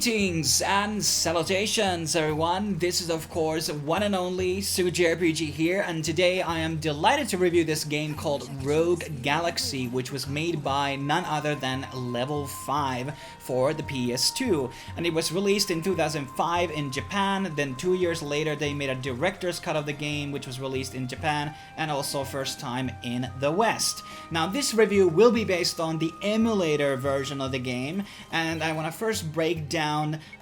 Greetings and salutations everyone, this is of course one and only Sugi JRPG here, and today I am delighted to review this game called Rogue Galaxy, which was made by none other than Level 5 for the PS2, and it was released in 2005 in Japan. Then 2 years later they made a director's cut of the game, which was released in Japan and also first time in the West. Now this review will be based on the emulator version of the game, and I want to first break down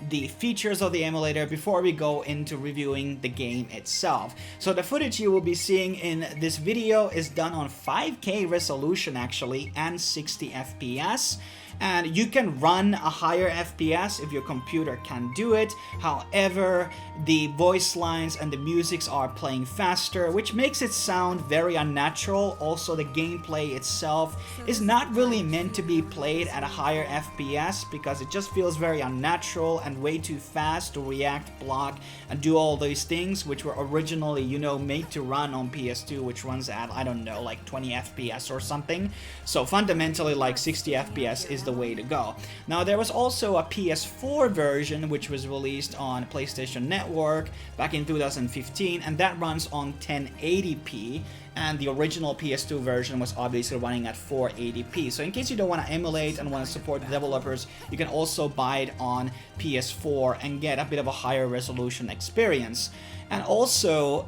the features of the emulator before we go into reviewing the game itself. So the footage you will be seeing in this video is done on 5K resolution actually and 60 FPS. And you can run a higher FPS if your computer can do it. However, the voice lines and the musics are playing faster, which makes it sound very unnatural. Also, the gameplay itself is not really meant to be played at a higher FPS because it just feels very unnatural and way too fast to react, block, and do all these things, which were originally, made to run on PS2, which runs at, I don't know, like 20 FPS or something. So fundamentally, like 60 FPS is the way to go. Now there was also a PS4 version which was released on PlayStation Network back in 2015, and that runs on 1080p, and the original PS2 version was obviously running at 480p. So in case you don't want to emulate and want to support the developers, you can also buy it on PS4 and get a bit of a higher resolution experience. And also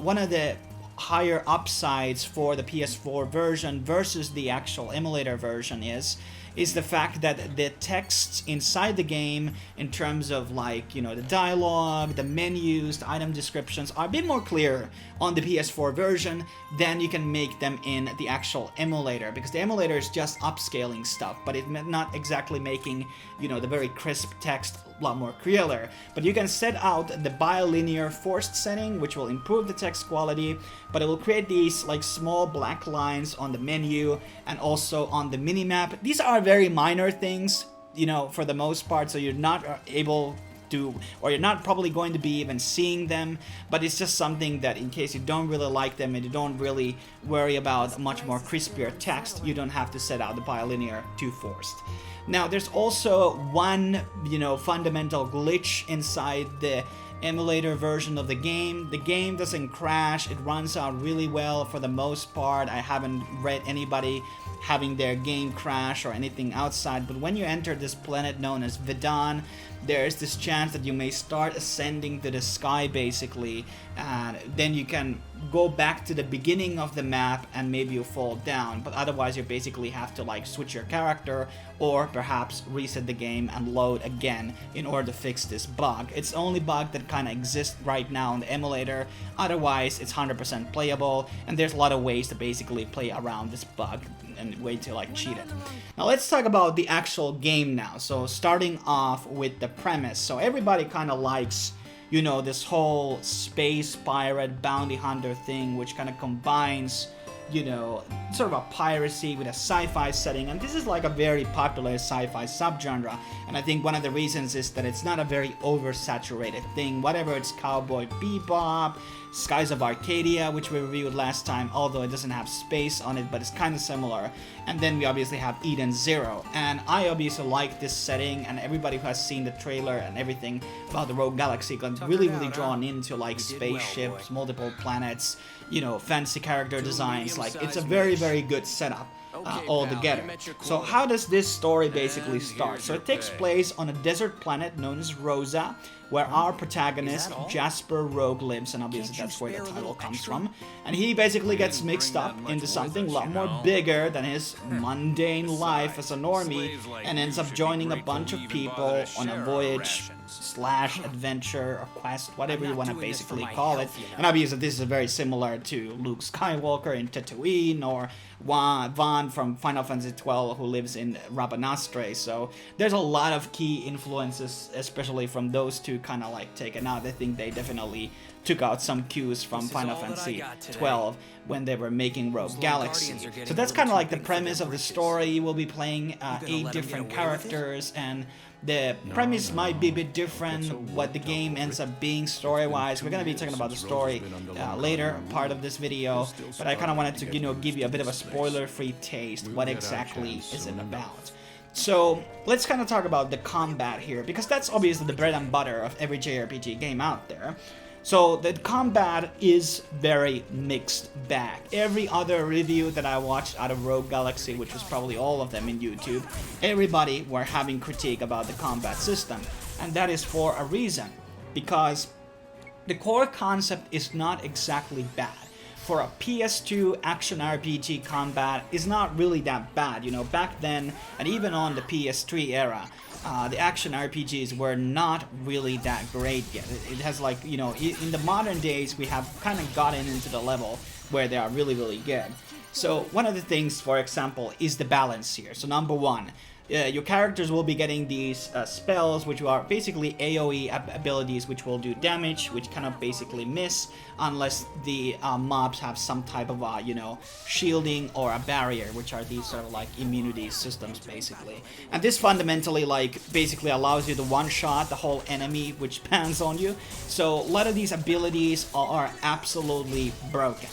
one of the higher upsides for the PS4 version versus the actual emulator version is the fact that the texts inside the game, in terms of like, the dialogue, the menus, the item descriptions, are a bit more clear on the PS4 version than you can make them in the actual emulator, because the emulator is just upscaling stuff, but it's not exactly making, the very crisp text a lot more clearer. But you can set out the bilinear forced setting, which will improve the text quality, but it will create these like small black lines on the menu and also on the minimap. These are very minor things, for the most part, so you're not able to, or you're not probably going to be even seeing them, but it's just something that in case you don't really like them and you don't really worry about much more crispier text, you don't have to set out the bilinear too forced. Now there's also one, fundamental glitch inside the emulator version of the game. The game doesn't crash, it runs out really well for the most part. I haven't read anybody having their game crash or anything outside, but when you enter this planet known as Vedan, there is this chance that you may start ascending to the sky basically, and then you can go back to the beginning of the map and maybe you fall down, but otherwise you basically have to like switch your character or perhaps reset the game and load again in order to fix this bug. It's the only bug that kind of exists right now in the emulator. Otherwise it's 100% playable, and there's a lot of ways to basically play around this bug and way to like cheat it. Now let's talk about the actual game now. So starting off with the premise. So everybody kind of likes, this whole space pirate bounty hunter thing, which kind of combines, sort of a piracy with a sci-fi setting, and this is like a very popular sci-fi subgenre, and I think one of the reasons is that it's not a very oversaturated thing. Whatever, it's Cowboy Bebop, Skies of Arcadia, which we reviewed last time, although it doesn't have space on it, but it's kind of similar. And then we obviously have Eden Zero, and I obviously like this setting, and everybody who has seen the trailer and everything about the Rogue Galaxy got really drawn into like spaceships, multiple planets, fancy character designs. Like, it's a very, very good setup all together. So how does this story basically start? So it takes place on a desert planet known as Rosa, where our protagonist, Jasper Rogue, lives, and obviously that's where the title comes from. And he basically gets mixed up into something a lot more bigger than his mundane life as a normie, and ends up joining a bunch of people on a voyage slash adventure or quest, whatever you want to basically call it. And obviously this is very similar to Luke Skywalker in Tatooine, or Vaughn from Final Fantasy XII, who lives in Rabanastre. So there's a lot of key influences, especially from those two, kind of like taken out. I think they definitely took out some cues from Final Fantasy XII when they were making Rogue Galaxy. So that's kind of like the premise of the story. We'll be playing 8 different characters, and the premise might be a bit different, what the game ends up being story-wise. We're going to be talking about the story later part of this video, but I kind of wanted to, give you a bit of a spoiler-free taste what exactly is it about. So let's kind of talk about the combat here, because that's obviously the bread and butter of every JRPG game out there. So the combat is very mixed bag. Every other review that I watched out of Rogue Galaxy, which was probably all of them in YouTube, everybody were having critique about the combat system. And that is for a reason, because the core concept is not exactly bad. For a PS2 action RPG, combat is not really that bad. You know, back then, and even on the PS3 era, the action RPGs were not really that great yet. It has, like, you know, in the modern days, we have kind of gotten into the level where they are really, really good. So one of the things, for example, is the balance here. So number one, your characters will be getting these spells, which are basically AoE abilities, which will do damage, which kind of basically miss unless the mobs have some type of, you know, shielding or a barrier, which are these sort of like immunity systems, basically. And this fundamentally, like, basically allows you to one-shot the whole enemy which spans on you. So a lot of these abilities are absolutely broken.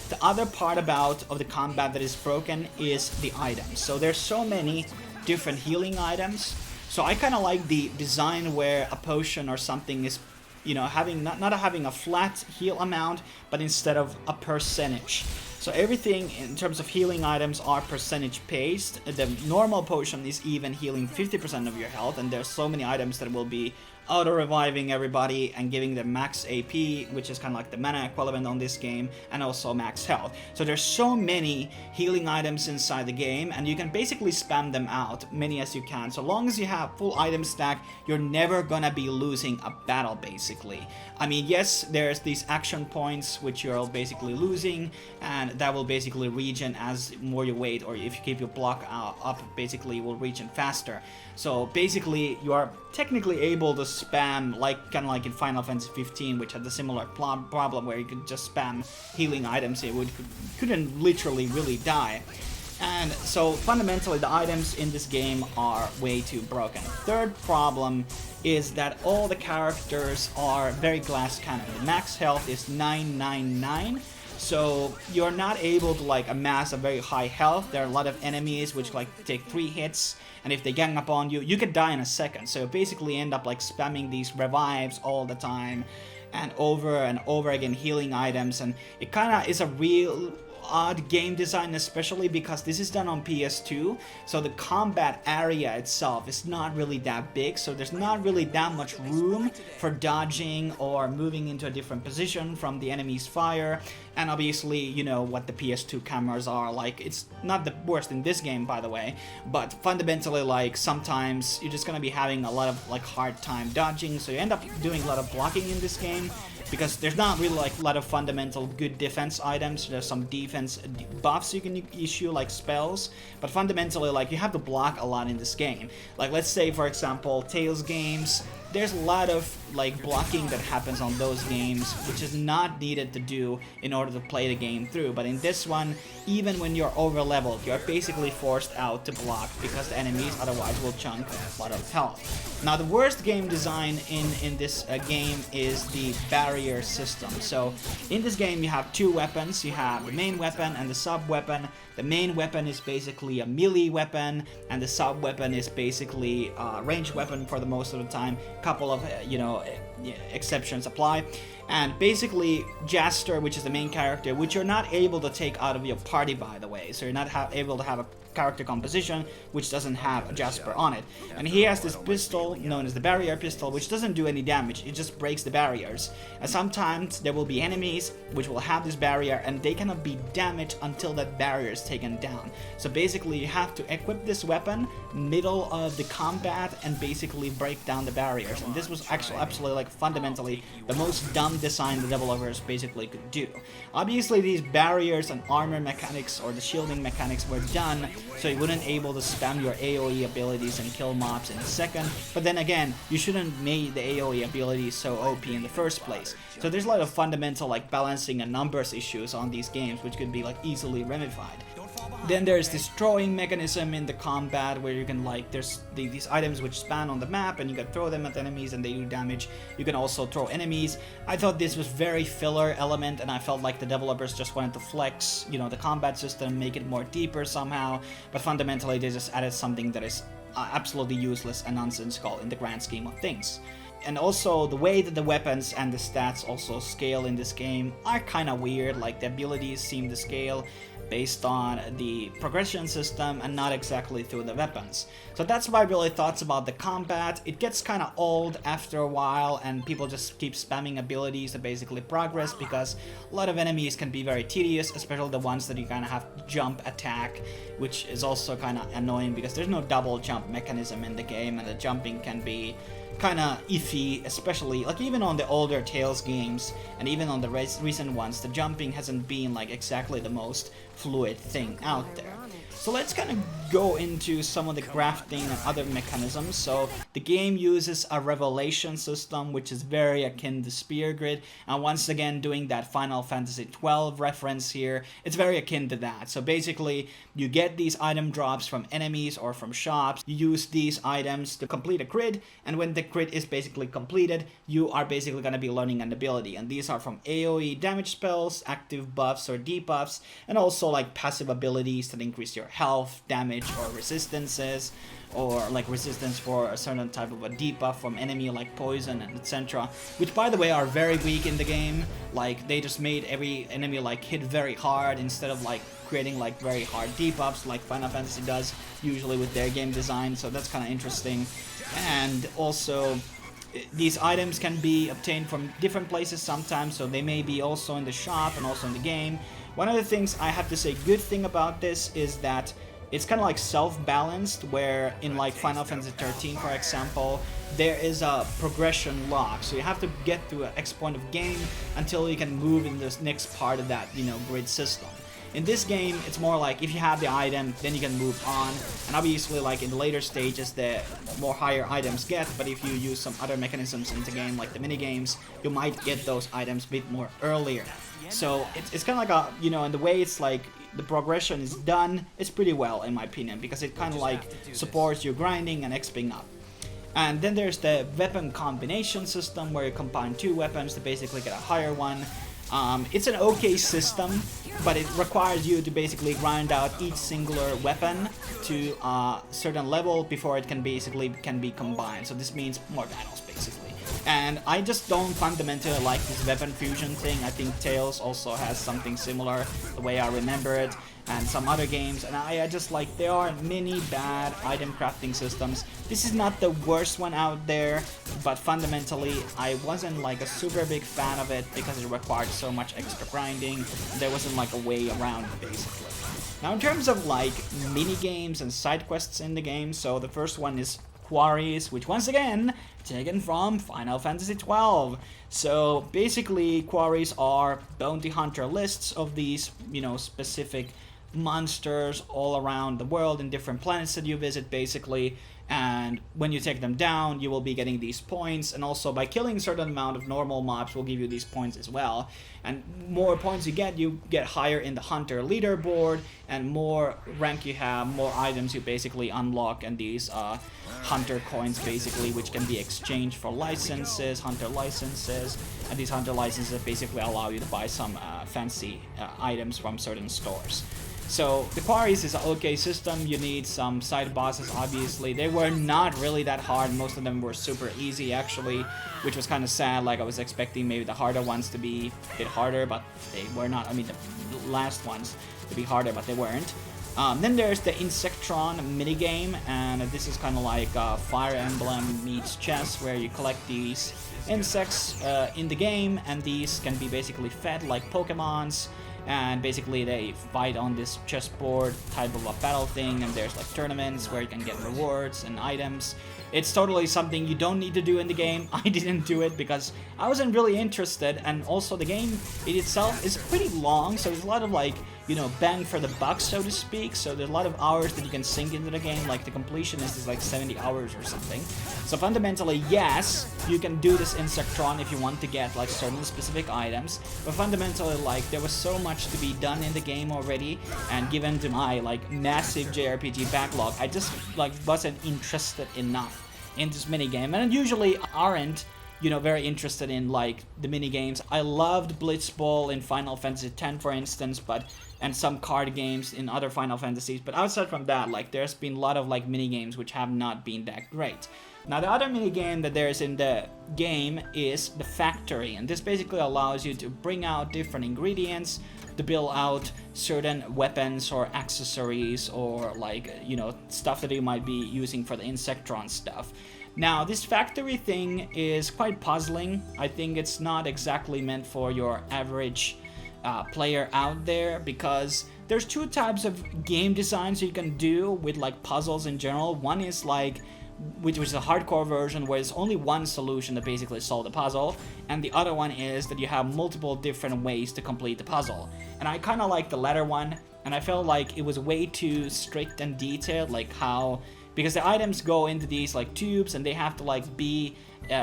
The other part of the combat that is broken is the items. So there's so many different healing items. So I kind of like the design where a potion or something is, you know, having not having a flat heal amount, but instead of a percentage. So everything in terms of healing items are percentage based. The normal potion is even healing 50% of your health, and there's so many items that will be auto-reviving everybody and giving them max AP, which is kind of like the mana equivalent on this game, and also max health. So there's so many healing items inside the game, and you can basically spam them out, many as you can. So long as you have full item stack, you're never gonna be losing a battle, basically. I mean, yes, there's these action points which you're basically losing, and that will basically regen as more you wait, or if you keep your block up, basically will regen faster. So basically, you are technically able to spam, like kind of like in Final Fantasy 15, which had the similar problem where you could just spam healing items, you couldn't literally really die. And so fundamentally, the items in this game are way too broken. Third problem is that all the characters are very glass cannon. The max health is 999. So you're not able to like amass a very high health. There are a lot of enemies which like take 3 hits, and if they gang up on you, you could die in a second. So you basically end up like spamming these revives all the time and over again, healing items, and it kind of is a real odd game design, especially because this is done on PS2, so the combat area itself is not really that big, so there's not really that much room for dodging or moving into a different position from the enemy's fire. And obviously, you know what the PS2 cameras are like. It's not the worst in this game, by the way, but fundamentally, like, sometimes you're just gonna be having a lot of like hard time dodging, so you end up doing a lot of blocking in this game, because there's not really like a lot of fundamental good defense items. There's some defense buffs you can issue, like spells, but fundamentally, like, you have to block a lot in this game. Like, let's say, for example, Tales games, there's a lot of like blocking that happens on those games, which is not needed to do in order to play the game through. But in this one, even when you're over leveled, you're basically forced out to block because the enemies otherwise will chunk a lot of health. Now, the worst game design in this game is the barrier system. So in this game, you have 2 weapons. You have the main weapon and the sub weapon. The main weapon is basically a melee weapon, and the sub weapon is basically a ranged weapon for the most of the time. Couple of exceptions apply. And basically, Jaster, which is the main character, which you're not able to take out of your party, by the way, so you're not able to have a character composition which doesn't have a Jasper on it. And he has this pistol known as the barrier pistol, which doesn't do any damage, it just breaks the barriers. And sometimes there will be enemies which will have this barrier, and they cannot be damaged until that barrier is taken down. So basically, you have to equip this weapon middle of the combat and basically break down the barriers. And this was actually absolutely, like, fundamentally the most dumb design the developers basically could do. Obviously, these barriers and armor mechanics or the shielding mechanics were done so you wouldn't able to spam your AoE abilities and kill mobs in a second, but then again, you shouldn't make the AoE abilities so OP in the first place. So there's a lot of fundamental like balancing and numbers issues on these games which could be like easily ramified. Then there's this throwing mechanism in the combat where you can, like, there's these items which span on the map and you can throw them at enemies and they do damage. You can also throw enemies. I thought this was very filler element, and I felt like the developers just wanted to flex, you know, the combat system, make it more deeper somehow, but fundamentally they just added something that is absolutely useless and nonsensical in the grand scheme of things. And also, the way that the weapons and the stats also scale in this game are kind of weird. Like, the abilities seem to scale based on the progression system and not exactly through the weapons. So that's my really thoughts about the combat. It gets kind of old after a while, and people just keep spamming abilities to basically progress, because a lot of enemies can be very tedious, especially the ones that you kind of have to jump attack, which is also kind of annoying because there's no double jump mechanism in the game, and the jumping can be kind of iffy, especially like even on the older Tales games and even on the recent ones, the jumping hasn't been like exactly the most fluid thing out there. So let's kind of go into some of the crafting and other mechanisms. So the game uses a revelation system, which is very akin to Spear Grid, and once again doing that Final Fantasy XII reference here, it's very akin to that. So basically, you get these item drops from enemies or from shops, you use these items to complete a grid, and when the grid is basically completed, you are basically going to be learning an ability, and these are from AoE damage spells, active buffs or debuffs, and also like passive abilities that increase your health, damage, or resistances, or like resistance for a certain type of a debuff from enemy like poison and etc. Which, by the way, are very weak in the game. Like, they just made every enemy like hit very hard instead of like creating like very hard debuffs like Final Fantasy does usually with their game design, so that's kind of interesting. And also, these items can be obtained from different places sometimes, so they may be also in the shop and also in the game. One of the things I have to say good thing about this is that it's kind of like self-balanced, where in like Final Fantasy XIII, for example, there is a progression lock, so you have to get to an X point of game until you can move in this next part of that, grid system. In this game, it's more like if you have the item, then you can move on, and obviously like in the later stages, the more higher items get, but if you use some other mechanisms in the game, like the minigames, you might get those items a bit more earlier. So it's kind of like a, and the way it's like the progression is done, it's pretty well in my opinion, because it kind of like supports your grinding and XPing up. And then there's the weapon combination system, where you combine two weapons to basically get a higher one. It's an okay system, but it requires you to basically grind out each singular weapon to a certain level before it can be combined. So this means more battles basically. And I just don't fundamentally like this weapon fusion thing. I think Tales also has something similar, the way I remember it, and some other games, and I just like, there are many bad item crafting systems. This is not the worst one out there, but fundamentally I wasn't like a super big fan of it because it required so much extra grinding. There wasn't like a way around it basically. Now in terms of like mini games and side quests in the game, so the first one is Quarries, which once again taken from Final Fantasy XII. So basically, quarries are bounty hunter lists of these, specific monsters all around the world in different planets that you visit basically, and when you take them down you will be getting these points, and also by killing a certain amount of normal mobs will give you these points as well, and more points you get higher in the hunter leaderboard, and more rank you have, more items you basically unlock, and these hunter coins basically, which can be exchanged for licenses, hunter licenses, and these hunter licenses basically allow you to buy some fancy items from certain stores. So the Quarries is an okay system. You need some side bosses, obviously. They were not really that hard. Most of them were super easy, actually, which was kind of sad. Like, I was expecting maybe the harder ones to be a bit harder, but they were not. I mean, the last ones to be harder, but they weren't. Then there's the Insectron minigame, and this is kind of like Fire Emblem meets chess, where you collect these insects in the game, and these can be basically fed like Pokemons. And basically they fight on this chessboard type of a battle thing, and there's like tournaments where you can get rewards and items. It's totally something you don't need to do in the game. I didn't do it because I wasn't really interested, and also the game in itself is pretty long, so there's a lot of like, bang for the buck, so to speak. So there's a lot of hours that you can sink into the game, like the completionist is like 70 hours or something. So fundamentally, yes, you can do this Insectron if you want to get like certain specific items, but fundamentally, like, there was so much to be done in the game already, and given to my like massive JRPG backlog, I just like wasn't interested enough in this minigame, and usually aren't you know, very interested in like the mini games. I loved Blitzball in Final Fantasy X, for instance, and some card games in other Final Fantasies. But outside from that, like there's been a lot of like mini games which have not been that great. Now the other mini game that there's in the game is the factory, and this basically allows you to bring out different ingredients to build out certain weapons or accessories or like, you know, stuff that you might be using for the Insectron stuff. Now this factory thing is quite puzzling. I think it's not exactly meant for your average player out there, because there's two types of game designs you can do with like puzzles in general. One is like, which was a hardcore version where there's only one solution to basically solve the puzzle, and the other one is that you have multiple different ways to complete the puzzle. And I kind of like the latter one, and I felt like it was way too strict and detailed, like how, because the items go into these like tubes and they have to like be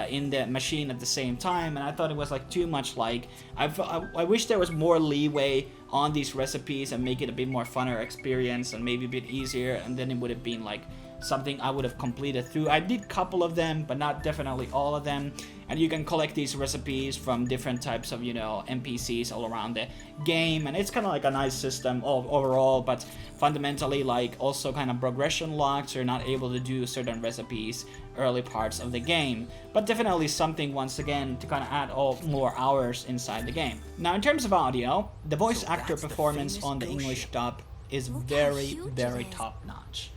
in the machine at the same time, and I thought it was like too much. Like I wish there was more leeway on these recipes and make it a bit more funner experience and maybe a bit easier, and then it would have been like something I would have completed through. I did a couple of them, but not definitely all of them. And you can collect these recipes from different types of, you know, NPCs all around the game, and it's kind of like a nice system overall, but fundamentally like also kind of progression locked, so you're not able to do certain recipes early parts of the game. But definitely something, once again, to kind of add more hours inside the game. Now in terms of audio, the voice actor performance on the English dub is very, very top notch.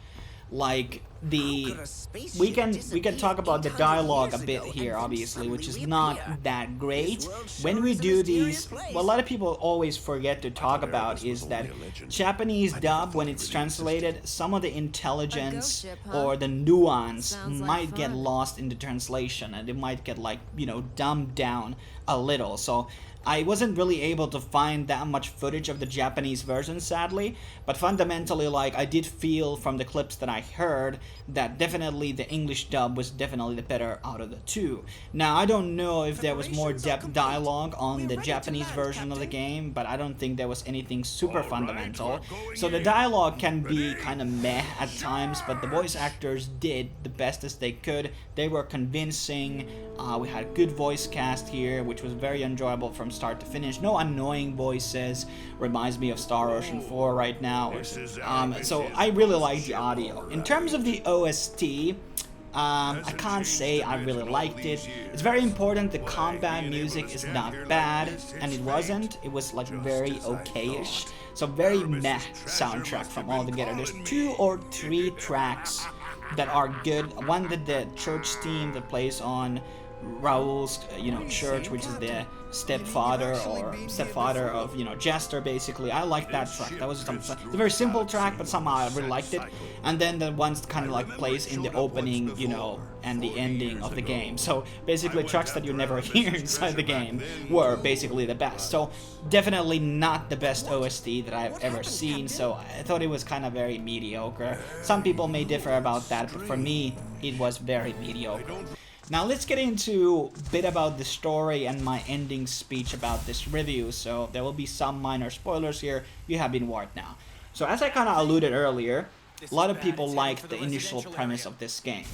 Like we can talk about the dialogue a bit here, obviously, which is not that great. When we do these, what a lot of people always forget to talk about is that Japanese dub, when it's translated, some of the intelligence or the nuance might get lost in the translation, and it might get like, you know, dumbed down a little. So I wasn't really able to find that much footage of the Japanese version, sadly, but fundamentally, like, I did feel from the clips that I heard that definitely the English dub was definitely the better out of the two. Now, I don't know if there was more depth dialogue on the Japanese version of the game, but I don't think there was anything super fundamental. So the dialogue can be kind of meh at times, but the voice actors did the best as they could. They were convincing. We had good voice cast here, which was very enjoyable from start to finish. No annoying voices. Reminds me of Star Ocean 4 right now. So I really like the audio. In terms of the OST, I can't say I really liked it. It's very important the combat music is not bad, and it wasn't. It was like very okay-ish. So very meh soundtrack from all together. There's 2 or 3 tracks that are good. One that the church theme that plays on Raoul's, you know, church, which is the stepfather of, you know, Jester, basically. I like that track. That was it's a very simple track, but somehow I really liked it. And then the ones kind of like plays in the opening, you know, and the ending of the game. So basically tracks that you never hear inside the game were basically the best. So definitely not the best OST that I've ever seen, so I thought it was kind of very mediocre. Some people may differ about that, but for me, it was very mediocre. Now let's get into a bit about the story and my ending speech about this review, so there will be some minor spoilers here. You have been warned now. So as I kind of alluded earlier, a lot of people liked the initial premise of this game.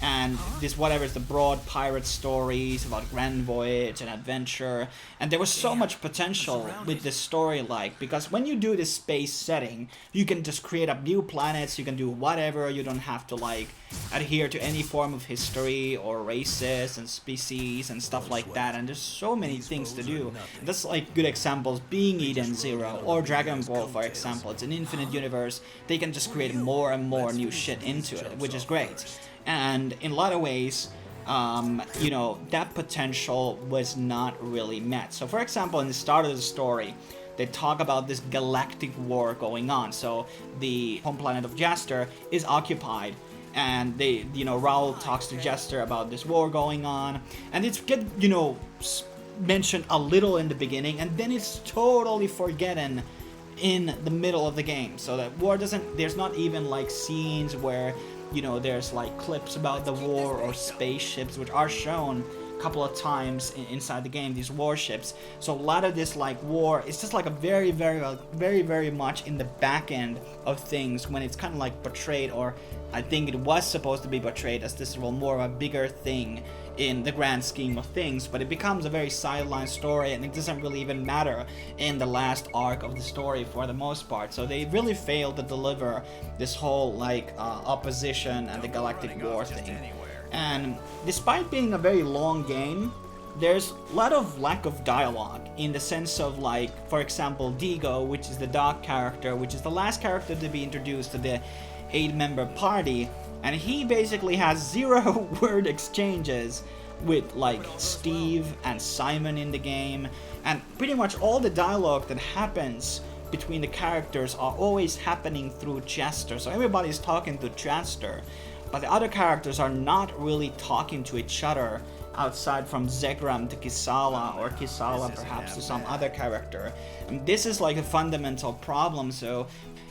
And this, whatever, is the broad pirate stories about grand voyage and adventure, and there was so much potential with this story, like, because when you do this space setting, you can just create up new planets, you can do whatever, you don't have to like adhere to any form of history or races and species and stuff like that, and there's so many things to do. That's like good examples being Eden Zero or Dragon Ball, for example. It's an infinite universe, they can just create more and more new shit into it, which is great. And in a lot of ways, you know, that potential was not really met. So for example, in the start of the story, they talk about this galactic war going on. So the home planet of Jester is occupied, and they, you know, Raoul talks to Jester about this war going on, and it's you know, mentioned a little in the beginning, and then it's totally forgotten in the middle of the game. So that war doesn't, there's not even like scenes where, you know, there's like clips about the war or spaceships, which are shown a couple of times inside the game, these warships. So a lot of this like war, it's just like a very much in the back end of things, when it's kind of like portrayed, or I think it was supposed to be portrayed as this more of a bigger thing in the grand scheme of things, but it becomes a very sideline story, and it doesn't really even matter in the last arc of the story for the most part. So they really failed to deliver this whole like opposition and the galactic war thing. And despite being a very long game, there's a lot of lack of dialogue, in the sense of, like, for example, Digo, which is the dog character, which is the last character to be introduced to the 8-member party, and he basically has 0 word exchanges with, like, Steve and Simon in the game, and pretty much all the dialogue that happens between the characters are always happening through gesture. So everybody's talking to gesture, but the other characters are not really talking to each other, outside from Zegram to Kisala, or Kisala perhaps to some other character. And this is like a fundamental problem. So,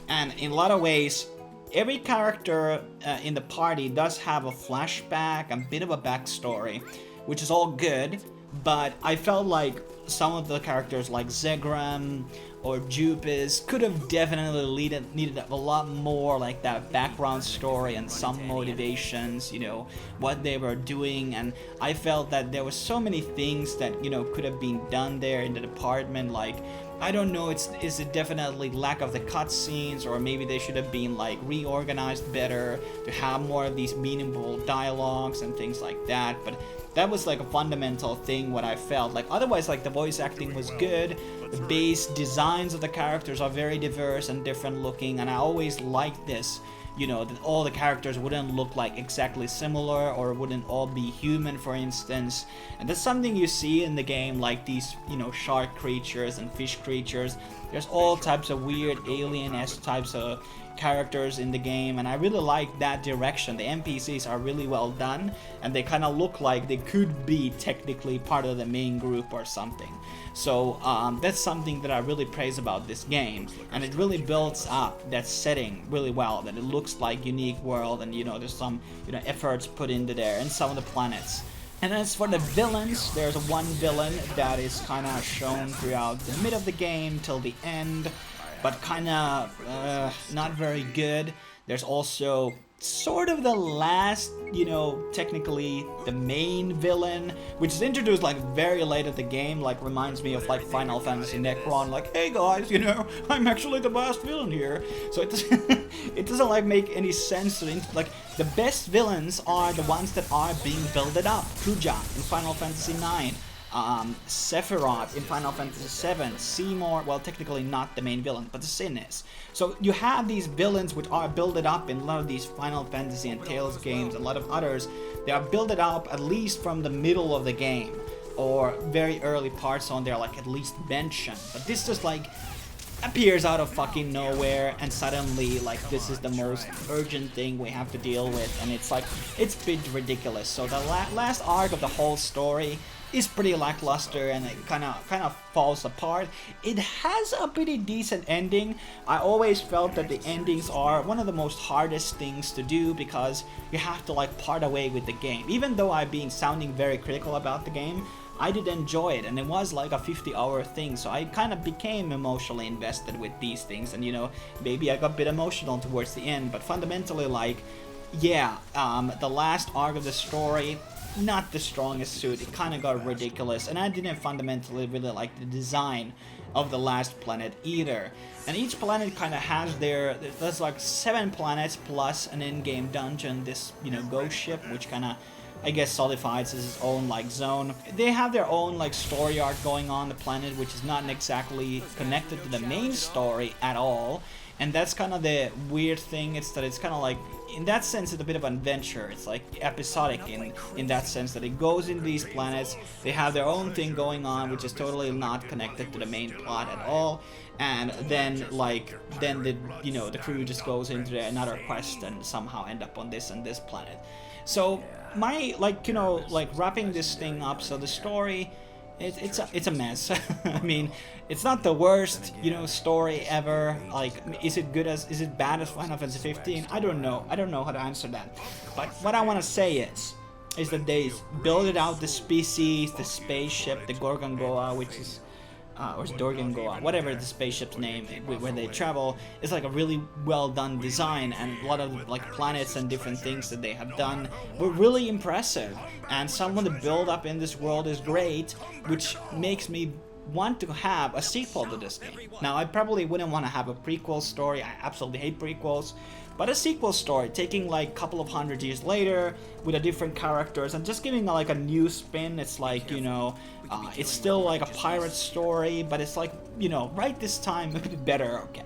and in a lot of ways, every character in the party does have a flashback, a bit of a backstory, which is all good, but I felt like some of the characters like Zegram or Jupis could have definitely needed a lot more, like that background story and some motivations, you know, what they were doing. And I felt that there were so many things that, you know, could have been done there in the department. Like, I don't know, is it definitely lack of the cutscenes, or maybe they should have been like reorganized better to have more of these meaningful dialogues and things like that. But that was like a fundamental thing what I felt. Like, otherwise, like, the voice acting was good, the base designs of the characters are very diverse and different looking, and I always liked this, you know, that all the characters wouldn't look like exactly similar, or wouldn't all be human, for instance. And that's something you see in the game, like these, you know, shark creatures and fish creatures. There's all types of weird alien-esque types of characters in the game, and I really like that direction. The NPCs are really well done, and they kind of look like they could be technically part of the main group or something. So that's something that I really praise about this game, and it really builds up that setting really well, that it looks like unique world, and, you know, there's some, you know, efforts put into there, and some of the planets. And as for the villains, there's one villain that is kind of shown throughout the mid of the game till the end, but kind of not very good. There's also sort of the last, you know, technically the main villain, which is introduced like very late at the game, like reminds me of like Final Fantasy Necron, like, hey guys, you know, I'm actually the last villain here. So it doesn't like make any sense to like, the best villains are the ones that are being builded up. Kuja in Final Fantasy IX, Sephiroth in Final Fantasy VII, Seymour, well, technically not the main villain, but the Sin is. So you have these villains which are built up in a lot of these Final Fantasy and Tales games, a lot of others. They are built up at least from the middle of the game, or very early parts on there, like at least mentioned. But this just like appears out of fucking nowhere, and suddenly like this is the most urgent thing we have to deal with, and it's like, it's a bit ridiculous. So the last arc of the whole story is pretty lackluster, and it kind of falls apart. It has a pretty decent ending. I always felt that the endings are one of the most hardest things to do, because you have to like part away with the game. Even though I've been sounding very critical about the game, I did enjoy it, and it was like a 50-hour thing, so I kind of became emotionally invested with these things, and, you know, maybe I got a bit emotional towards the end, but fundamentally, like, yeah, the last arc of the story, not the strongest suit. It kind of got ridiculous, and I didn't fundamentally really like the design of the last planet either. And each planet kind of has there's like 7 planets plus an in-game dungeon, this, you know, ghost ship, which kind of, I guess, solidifies as its own like zone. They have their own like story arc going on the planet, which is not exactly connected to the main story at all. And that's kind of the weird thing. It's that it's kind of like, in that sense, it's a bit of an adventure. It's like episodic in that sense, that it goes into these planets. They have their own thing going on, which is totally not connected to the main plot at all. And then the, you know, the crew just goes into another quest and somehow end up on this and this planet. So my, like, you know, like wrapping this thing up. So the story, it's a mess. I mean, it's not the worst, you know, story ever. Like, is it bad as Final Fantasy 15? I don't know how to answer that. But what I want to say is that they built out the species, the spaceship, the Gorgongoa, which is or Dorgangoa, whatever the spaceship's name, where they travel, is like a really well done design, and a lot of like planets and different things that they have done were really impressive, and some of the build up in this world is great, which makes me want to have a sequel to this game. Now, I probably wouldn't want to have a prequel story. I absolutely hate prequels. But a sequel story, taking like a couple of 100 years later with a different characters and just giving like a new spin. It's like, you know, it's still like a pirate story, but it's like, you know, right this time a bit better. Okay.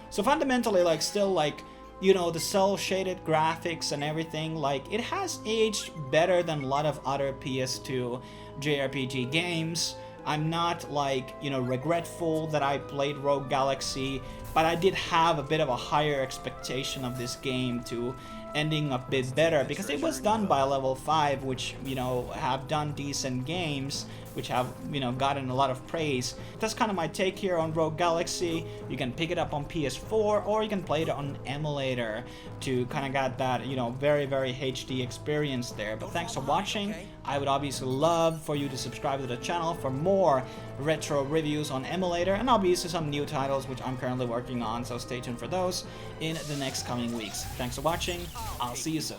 So fundamentally, like, still like, you know, the cel shaded graphics and everything, like, it has aged better than a lot of other PS2 JRPG games. I'm not like, you know, regretful that I played Rogue Galaxy, but I did have a bit of a higher expectation of this game to ending a bit better, because it was done by Level 5, which, you know, have done decent games, which have, you know, gotten a lot of praise. That's kind of my take here on Rogue Galaxy. You can pick it up on PS4, or you can play it on Emulator to kind of get that, you know, very, very HD experience there. But thanks for watching. I would obviously love for you to subscribe to the channel for more retro reviews on Emulator, and obviously some new titles which I'm currently working on, so stay tuned for those in the next coming weeks. Thanks for watching. I'll see you soon.